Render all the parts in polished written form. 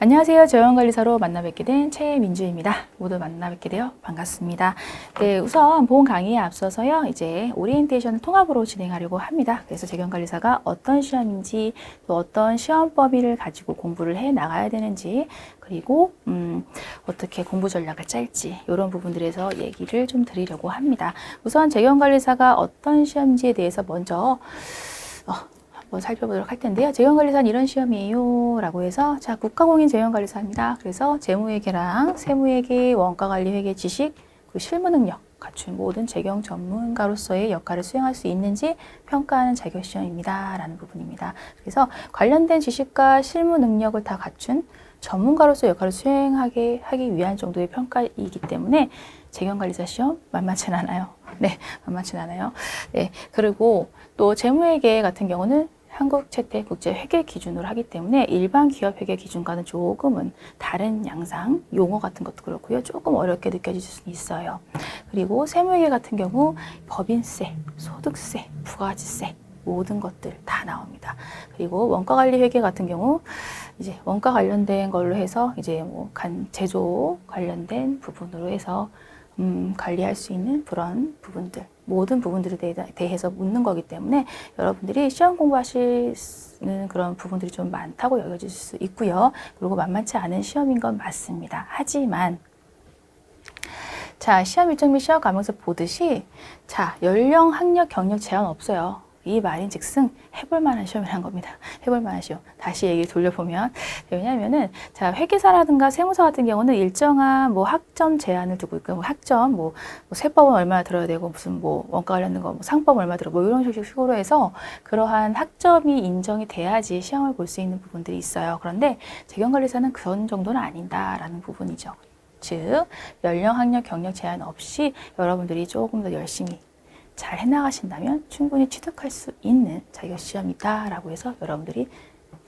안녕하세요. 재원관리사로 만나 뵙게 된 최민주입니다. 모두 만나 뵙게 되어 반갑습니다. 네, 우선 본 강의에 앞서서요, 이제 오리엔테이션을 통합으로 진행하려고 합니다. 그래서 재원관리사가 어떤 시험인지, 또 어떤 시험 범위를 가지고 공부를 해 나가야 되는지, 그리고 어떻게 공부 전략을 짤지, 이런 부분들에서 얘기를 좀 드리려고 합니다. 우선 재원관리사가 어떤 시험인지에 대해서 먼저 한번 살펴보도록 할 텐데요. 재원관리사는 이런 시험이에요 라고 해서, 자, 국가공인 재원관리사입니다. 그래서 재무회계랑 세무회계, 원가관리회계 지식, 그리고 실무능력 갖춘 모든 재경 전문가로서의 역할을 수행할 수 있는지 평가하는 자격시험입니다 라는 부분입니다. 그래서 관련된 지식과 실무 능력을 다 갖춘 전문가로서 역할을 수행하기 위한 정도의 평가이기 때문에 재경관리사 시험 만만치 않아요. 네, 만만치 않아요. 네, 그리고 또 재무회계 같은 경우는 한국 채택 국제 회계 기준으로 하기 때문에 일반 기업 회계 기준과는 조금은 다른 양상, 용어 같은 것도 그렇고요. 조금 어렵게 느껴질 수 있어요. 그리고 세무회계 같은 경우 법인세, 소득세, 부가가치세 모든 것들 다 나옵니다. 그리고 원가관리 회계 같은 경우 이제 원가 관련된 걸로 해서 이제 뭐 제조 관련된 부분으로 해서 관리할 수 있는 그런 부분들, 모든 부분들에 대해서 묻는 거기 때문에 여러분들이 시험 공부하시는 그런 부분들이 좀 많다고 여겨질 수 있고요. 그리고 만만치 않은 시험인 건 맞습니다. 하지만 자, 시험 일정 및 시험 과목에서 보듯이 자, 연령, 학력, 경력 제한 없어요. 이 말인즉슨 해볼 만한 시험이라는 겁니다. 해볼 만한 시험. 다시 얘기를 돌려보면, 왜냐하면은 자, 회계사라든가 세무사 같은 경우는 일정한 뭐 학점 제한을 두고 있고, 뭐 학점 뭐 세법은 얼마나 들어야 되고, 무슨 뭐 원가 관련된 거, 뭐 상법은 얼마 들어, 뭐 이런 식으로 해서 그러한 학점이 인정이 돼야지 시험을 볼 수 있는 부분들이 있어요. 그런데 재경관리사는 그런 정도는 아닌다라는 부분이죠. 즉, 연령, 학력, 경력 제한 없이 여러분들이 조금 더 열심히 잘 해나가신다면 충분히 취득할 수 있는 자격시험이다라고 해서 여러분들이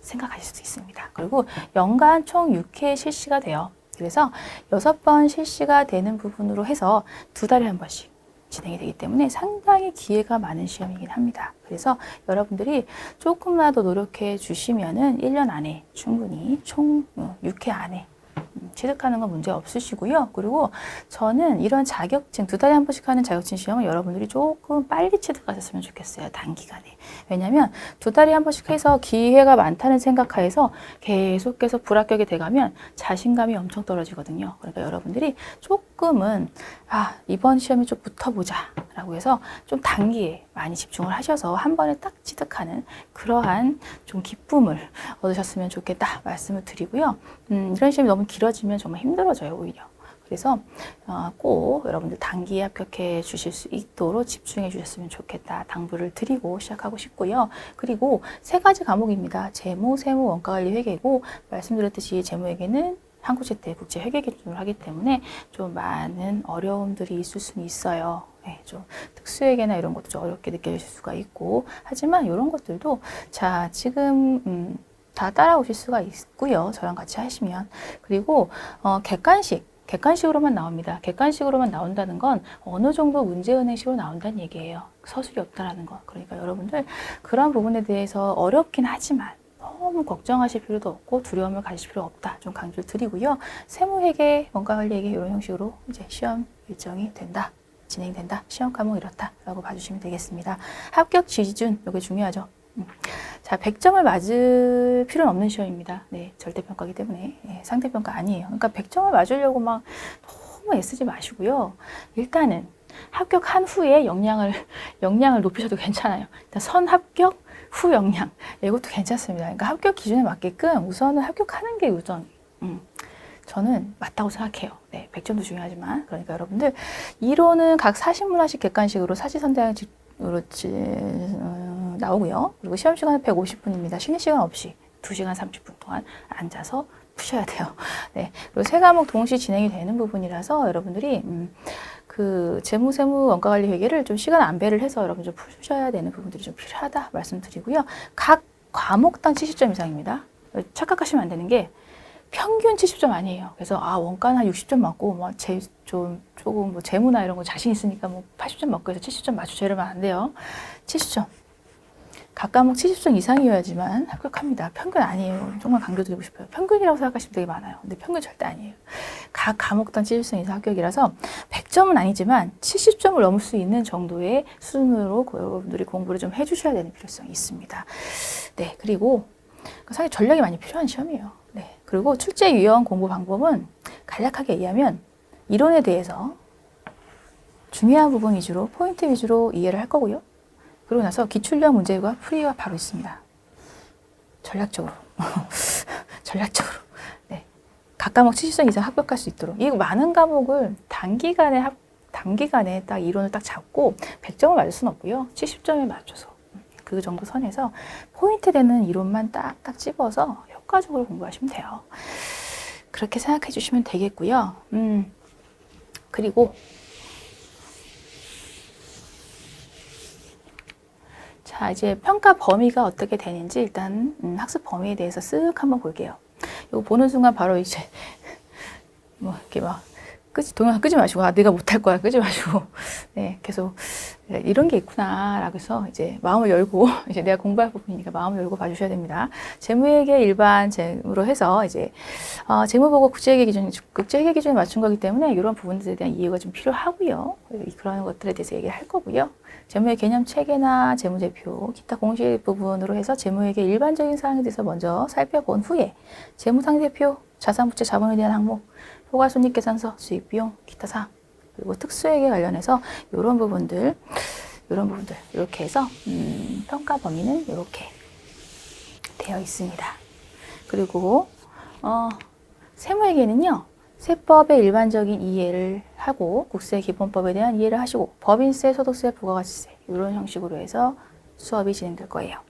생각하실 수 있습니다. 그리고 연간 총 6회 실시가 돼요. 그래서 6번 실시가 되는 부분으로 해서 2달에 한 번씩 진행이 되기 때문에 상당히 기회가 많은 시험이긴 합니다. 그래서 여러분들이 조금이라도 노력해 주시면은 1년 안에 충분히 총 6회 안에 취득하는 건 문제 없으시고요. 그리고 저는 이런 자격증, 2달에 한 번씩 하는 자격증 시험을 여러분들이 조금 빨리 취득하셨으면 좋겠어요. 단기간에. 왜냐면 2달에 한 번씩 해서 기회가 많다는 생각하에서 계속해서 불합격이 돼가면 자신감이 엄청 떨어지거든요. 그러니까 여러분들이 조금은 이번 시험에 좀 붙어보자 라고 해서 좀 단기에 많이 집중을 하셔서 한 번에 딱 취득하는 그러한 좀 기쁨을 얻으셨으면 좋겠다 말씀을 드리고요. 이런 시험이 너무 길어지면 정말 힘들어져요, 오히려. 그래서 꼭 여러분들 단기에 합격해 주실 수 있도록 집중해 주셨으면 좋겠다 당부를 드리고 시작하고 싶고요. 그리고 3가지 과목입니다. 재무, 세무, 원가관리 회계고, 말씀드렸듯이 재무회계는 한국채택 국제 회계 기준으로 하기 때문에 좀 많은 어려움들이 있을 수는 있어요. 네, 좀 특수회계나 이런 것도 좀 어렵게 느껴질 수가 있고, 하지만 이런 것들도 자, 지금 다 따라오실 수가 있고요. 저랑 같이 하시면. 그리고 객관식으로만 나옵니다. 객관식으로만 나온다는 건 어느 정도 문제은행식으로 나온다는 얘기예요. 서술이 없다라는 거. 그러니까 여러분들 그런 부분에 대해서 어렵긴 하지만 너무 걱정하실 필요도 없고 두려움을 가질 필요 없다. 좀 강조를 드리고요. 세무회계, 원가관리회계 이런 형식으로 이제 시험 일정이 된다. 진행된다. 시험 과목 이렇다라고 봐주시면 되겠습니다. 합격 기준, 이게 중요하죠. 자, 100점을 맞을 필요는 없는 시험입니다. 네, 절대평가이기 때문에. 네, 상대평가 아니에요. 그러니까 100점을 맞으려고 막 너무 애쓰지 마시고요. 일단은 합격한 후에 역량을 높이셔도 괜찮아요. 일단 선합격 후 역량. 이것도 괜찮습니다. 그러니까 합격 기준에 맞게끔 우선은 합격하는 게 우선. 저는 맞다고 생각해요. 네, 100점도 중요하지만. 그러니까 여러분들 이론은 각 40문화씩 객관식으로 사지선다형으로 나오고요. 그리고 시험 시간은 150분입니다. 쉬는 시간 없이 2시간 30분 동안 앉아서 푸셔야 돼요. 네, 그리고 3과목 동시 진행이 되는 부분이라서 여러분들이 그 재무, 세무, 원가관리 회계를 좀 시간 안배를 해서 여러분 좀 푸셔야 되는 부분들이 좀 필요하다 말씀드리고요. 각 과목당 70점 이상입니다. 착각하시면 안 되는 게 평균 70점 아니에요. 그래서 원가는 한 60점 맞고 뭐 조금 뭐 재무나 이런 거 자신 있으니까 뭐 80점 맞고 해서 70점 맞추죠. 이러면 안 돼요. 70점. 각 과목 70점 이상이어야지만 합격합니다. 평균 아니에요. 정말 강조드리고 싶어요. 평균이라고 생각하시면 되게 많아요. 근데 평균 절대 아니에요. 각 과목당 70점 이상 합격이라서 100점은 아니지만 70점을 넘을 수 있는 정도의 수준으로 여러분들이 공부를 좀 해주셔야 되는 필요성이 있습니다. 네, 그리고 사실 전략이 많이 필요한 시험이에요. 네, 그리고 출제 유형 공부 방법은 간략하게 얘기하면 이론에 대해서 중요한 부분 위주로, 포인트 위주로 이해를 할 거고요. 그러고 나서 기출형 문제가 풀이가 바로 있습니다. 전략적으로. 전략적으로. 네. 각 과목 70점 이상 합격할 수 있도록. 이 많은 과목을 단기간에 딱 이론을 딱 잡고 100점을 맞을 수는 없고요. 70점에 맞춰서 그 정도 선에서 포인트 되는 이론만 딱딱 집어서 효과적으로 공부하시면 돼요. 그렇게 생각해 주시면 되겠고요. 그리고 자, 이제 평가 범위가 어떻게 되는지 일단 학습 범위에 대해서 쓱 한번 볼게요. 이거 보는 순간 바로 이제 뭐 이렇게 막 동영상 끄지 마시고 내가 못할 거야 끄지 마시고 네, 계속 이런 게 있구나라고 해서 이제 마음을 열고 이제 내가 공부할 부분이니까 마음을 열고 봐주셔야 됩니다. 재무회계 일반 재무로 해서 이제 재무 보고 국제회계 기준에 맞춘 거기 때문에 이런 부분들에 대한 이해가 좀 필요하고요. 그런 것들에 대해서 얘기를 할 거고요. 재무의 개념 체계나 재무제표, 기타 공식 부분으로 해서 재무회계 일반적인 사항에 대해서 먼저 살펴본 후에 재무상대표, 자산부채 자본에 대한 항목, 효과손익계산서, 수익비용, 기타 사항, 그리고 특수회계 관련해서 이런 부분들 이렇게 해서 평가 범위는 이렇게 되어 있습니다. 그리고 세무회계는요. 세법의 일반적인 이해를 하고 국세 기본법에 대한 이해를 하시고 법인세, 소득세, 부가가치세 이런 형식으로 해서 수업이 진행될 거예요.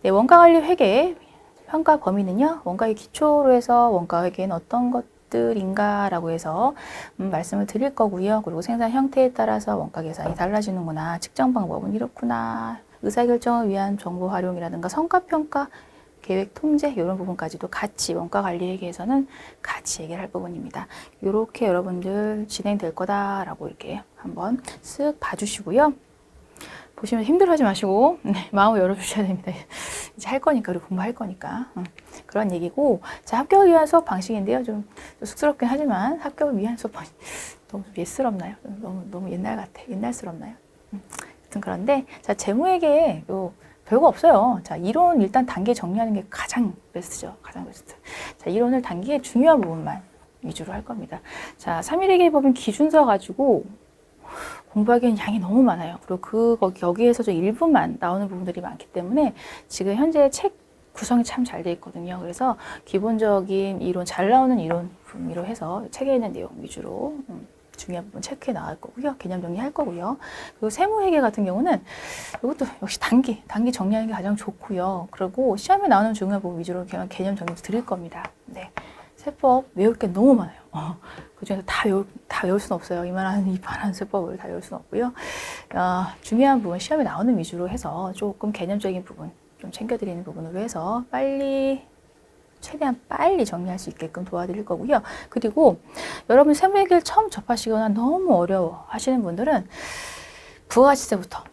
네, 원가관리 회계 평가 범위는요. 원가의 기초로 해서 원가회계는 어떤 것들인가라고 해서 말씀을 드릴 거고요. 그리고 생산 형태에 따라서 원가 계산이 달라지는구나. 측정 방법은 이렇구나. 의사결정을 위한 정보 활용이라든가 성과평가, 계획 통제 이런 부분까지도 같이 원가관리회계에서는 같이 얘기를 할 부분입니다. 이렇게 여러분들 진행될 거다라고 이렇게 한번 쓱 봐주시고요. 보시면 힘들어하지 마시고 마음을 열어주셔야 됩니다. 이제 할 거니까 우리 공부할 거니까 그런 얘기고 자 합격을 위한 수업 방식인데요. 좀 쑥스럽긴 하지만 합격을 위한 수업 방식 너무 옛스럽나요? 너무 옛날 같아. 옛날스럽나요? 아무튼 그런데 자 재무회계 별거 없어요. 자, 이론 일단 단계 정리하는 게 가장 베스트죠. 가장 베스트. 자, 이론을 단계의 중요한 부분만 위주로 할 겁니다. 자, 3.1회계 법인 기준서 가지고 공부하기엔 양이 너무 많아요. 그리고 여기에서 좀 일부만 나오는 부분들이 많기 때문에 지금 현재 책 구성이 참 잘 돼 있거든요. 그래서 기본적인 이론, 잘 나오는 이론 분미로 해서 책에 있는 내용 위주로 중요한 부분 체크해 나갈 거고요. 개념 정리할 거고요. 그리고 세무회계 같은 경우는 이것도 역시 단기 정리하는 게 가장 좋고요. 그리고 시험에 나오는 중요한 부분 위주로 개념 정리 드릴 겁니다. 네. 세법 외울 게 너무 많아요. 그중에서 다 외울 수는 없어요. 이만한 세법을 다 외울 수는 없고요. 중요한 부분 시험에 나오는 위주로 해서 조금 개념적인 부분 좀 챙겨드리는 부분으로 해서 최대한 빨리 정리할 수 있게끔 도와드릴 거고요. 그리고 여러분 세무회계를 처음 접하시거나 너무 어려워 하시는 분들은 부가가치세부터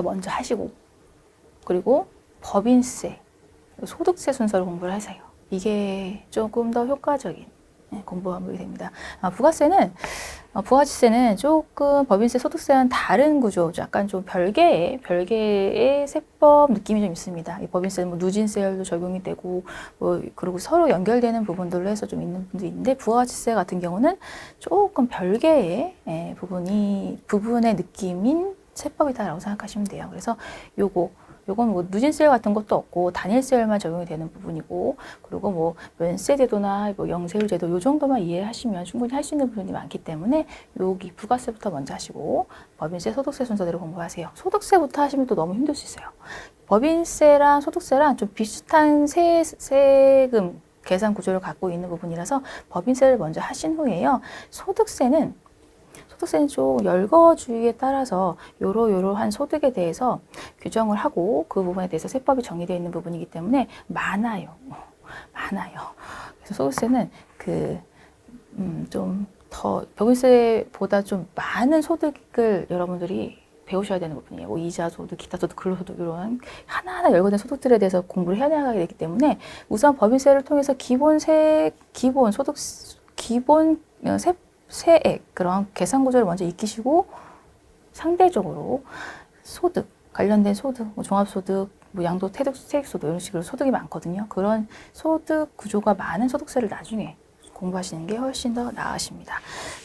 먼저 하시고 그리고 법인세, 소득세 순서를 공부를 하세요. 이게 조금 더 효과적인 공부 방법이 됩니다. 부가가치세는 조금 법인세, 소득세와는 다른 구조죠. 약간 좀 별개의 세법 느낌이 좀 있습니다. 이 법인세는 뭐 누진세율도 적용이 되고, 그리고 서로 연결되는 부분들로 해서 좀 있는 분도 있는데, 부가가치세 같은 경우는 조금 별개의 부분의 느낌인 세법이다라고 생각하시면 돼요. 그래서 요건 뭐 누진세율 같은 것도 없고 단일세율만 적용이 되는 부분이고 그리고 뭐 면세제도나 뭐 영세율제도 요 정도만 이해하시면 충분히 할 수 있는 부분이 많기 때문에 여기 부가세부터 먼저 하시고 법인세, 소득세 순서대로 공부하세요. 소득세부터 하시면 또 너무 힘들 수 있어요. 법인세랑 소득세랑 좀 비슷한 세금 계산 구조를 갖고 있는 부분이라서 법인세를 먼저 하신 후에요. 소득세는 좀 열거주의에 따라서 요러한 소득에 대해서 규정을 하고 그 부분에 대해서 세법이 정의되어 있는 부분이기 때문에 많아요. 그래서 소득세는 좀 더 법인세보다 좀 많은 소득을 여러분들이 배우셔야 되는 부분이에요. 뭐 이자 소득, 기타 소득, 근로소득 이런 하나하나 열거된 소득들에 대해서 공부를 해야 나가게 되기 때문에 우선 법인세를 통해서 기본 소득, 기본 세액 그런 계산 구조를 먼저 익히시고 상대적으로 소득 관련된 소득, 뭐 종합소득, 뭐 양도소득, 세액소득 이런 식으로 소득이 많거든요. 그런 소득 구조가 많은 소득세를 나중에 공부하시는 게 훨씬 더 나으십니다.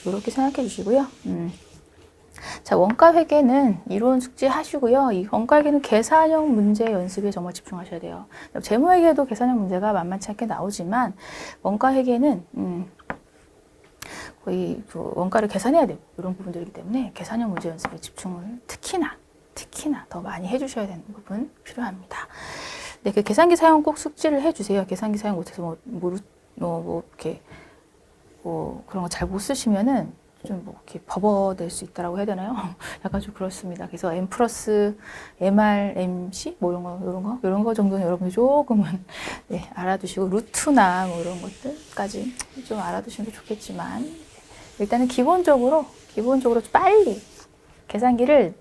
이렇게 생각해 주시고요. 자, 원가회계는 이론 숙지 하시고요. 이 원가회계는 계산형 문제 연습에 정말 집중하셔야 돼요. 재무회계도 계산형 문제가 만만치 않게 나오지만 원가회계는 거의 그 원가를 계산해야 되고 이런 부분들이기 때문에 계산형 문제 연습에 집중을 특히나 더 많이 해주셔야 되는 부분 필요합니다. 네, 그 계산기 사용 꼭 숙지를 해주세요. 계산기 사용 못해서 이렇게 그런 거 잘 못 쓰시면은 좀 뭐 이렇게 버벅될 수 있다라고 해야 되나요? 약간 좀 그렇습니다. 그래서 M 플러스 MR, MC 뭐 이런 거 정도는 여러분이 조금은 네, 알아두시고 루트나 뭐 이런 것들까지 좀 알아두시면 좋겠지만 일단은 기본적으로 빨리 계산기를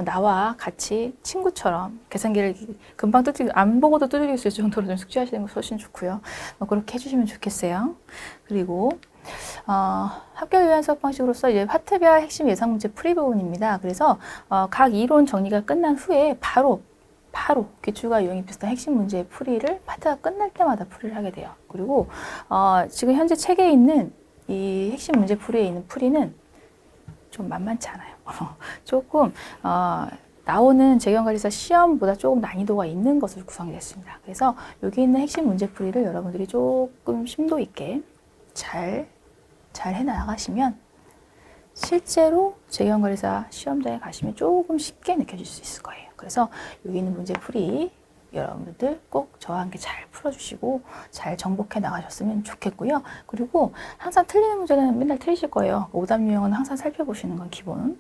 나와 같이 친구처럼 계산기를 금방 안 보고도 두들길 수 있을 정도로 좀 숙지하시는 거 훨씬 좋고요. 그렇게 해주시면 좋겠어요. 그리고 합격 위한 수업 방식으로서 이제 파트별 핵심 예상 문제 풀이 부분입니다. 그래서 각 이론 정리가 끝난 후에 바로 기출과 유형이 비슷한 핵심 문제 풀이를 파트가 끝날 때마다 풀이를 하게 돼요. 그리고 지금 현재 책에 있는 이 핵심 문제 풀이에 있는 풀이는 좀 만만치 않아요. 조금 나오는 재경관리사 시험보다 조금 난이도가 있는 것으로 구성됐습니다. 그래서 여기 있는 핵심 문제풀이를 여러분들이 조금 심도 있게 잘 해나가시면 실제로 재경관리사 시험장에 가시면 조금 쉽게 느껴질 수 있을 거예요. 그래서 여기 있는 문제풀이 여러분들 꼭 저와 함께 잘 풀어주시고 잘 정복해 나가셨으면 좋겠고요. 그리고 항상 틀리는 문제는 맨날 틀리실 거예요. 오답 유형은 항상 살펴보시는 건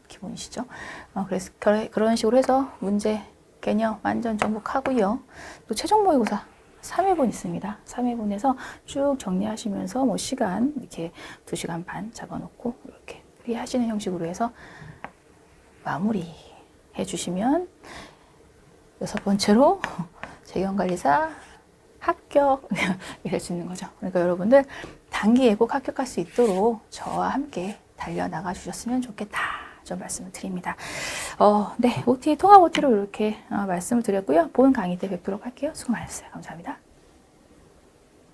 기본이시죠. 그래서 그런 식으로 해서 문제 개념 완전 정복하고요. 또 최종 모의고사 3회분 있습니다. 3회분에서 쭉 정리하시면서 뭐 시간 이렇게 2시간 반 잡아놓고 이렇게 풀이하시는 형식으로 해서 마무리 해주시면 6번째로 재경관리사 합격 이럴 수 있는 거죠. 그러니까 여러분들 단기에 꼭 합격할 수 있도록 저와 함께 달려나가 주셨으면 좋겠다. 좀 말씀을 드립니다. 네, OT 통합 OT로 이렇게 말씀을 드렸고요. 본 강의 때 뵙도록 할게요. 수고 많으셨어요. 감사합니다.